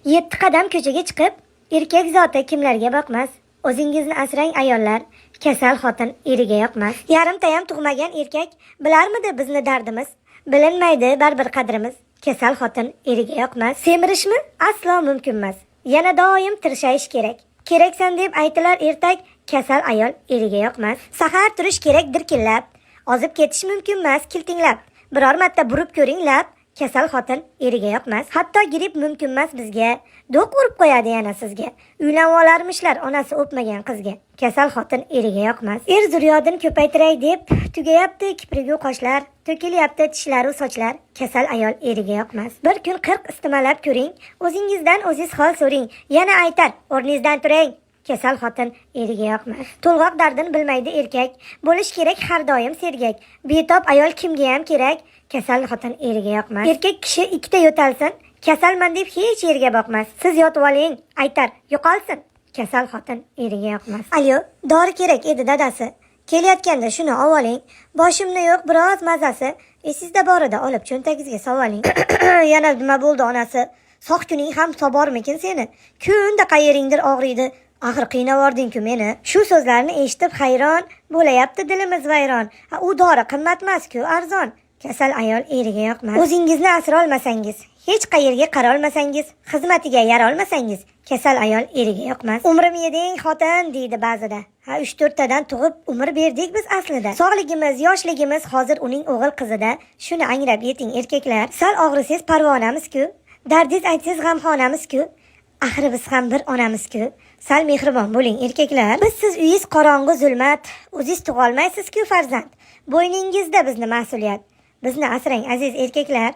7 qadam ko'chaga chiqib, erkak zoti kimlarga boqmas? O'zingizni asrang ayollar, kasal xotin eriga yoqmas. Yarimta ham tug'magan erkak bilarmidi bizni dardimiz? Bilinmaydi baribir qadrimiz. Kasal xotin eriga yoqmas. Semirishmi? Aslo mumkin emas. Yana doim tirshayish kerak. Keraksan deb aytilar ertak, kasal ayol eriga yoqmas. Sahar turish kerak dirkillab, ozib ketish mumkin emas kiltinglab. Biror marta burib ko'ringlab, kasal xotin eriga yoqmas. Hatto girib mumkin emas bizga. Do'q urib qo'yadi yana sizga. Uylanib olarmishlar onasi o'pmagan qizga. Kasal xotin eriga yoqmas. Er zurriyodini ko'paytiray deb tugayapti kiprigu qoshlar, to'kilyapti tishlaru sochlar. Kasal ayol eriga yoqmas. Bir kun 40 istimalab ko'ring, o'zingizdan o'zingiz hol so'ring. Yana aytar, o'rningizdan turing. Kasal xotin eriga yoqmas. To'lg'oq dardini bilmaydi erkak, bo'lish kerak har doim sergak. Betob ayol kimga ham kerak? Kasal xotin eriga yoqmas. Erkak kishi ikkita yo'talsin, kasalman deb hech yerga boqmas. Siz yotib oling, aytar, yo'qolsin. Kasal xotin eriga yoqmas. Alyo, dori kerak edi dadasi. Kelayotganda shuni oling. Boshimda yo'q biroz mazasi. Esingizda borida olib cho'ntagingizga savoling. Yana nima bo'ldi onasi? Soq kuning ham sobormikin seni? Kunda qayeringdir og'riydi. Axir qiynavording-ku meni. Shu so'zlarni eshitib hayron bo'layapti dilimiz vayron. U dori qimmatmas-ku, arzon. Kasal ayol eriga yoqmas. O'zingizni asra olmasangiz, hech qayerga qara olmasangiz, xizmatiga yara olmasangiz, kasal ayol eriga yoqmas. Umrim yeding xotin deydi ba'zida. 3-4 tadan tug'ib umr berdik biz aslida. Sog'ligimiz, yoshligimiz hozir uning o'g'il qizida. Shuni anglab yeting erkaklar. Sal og'risangiz parvonamiz-ku, dardingiz aytsangiz g'amxonamiz-ku. Axir biz ham bir onamiz-ku. Sal mehribon bo'ling erkaklar. Biz siz uyingiz qorong'u zulmat, o'zingiz tug'olmaysiz-ku farzand. Bo'yningizda bizni mas'uliyat. Bizni asrang aziz erkaklar.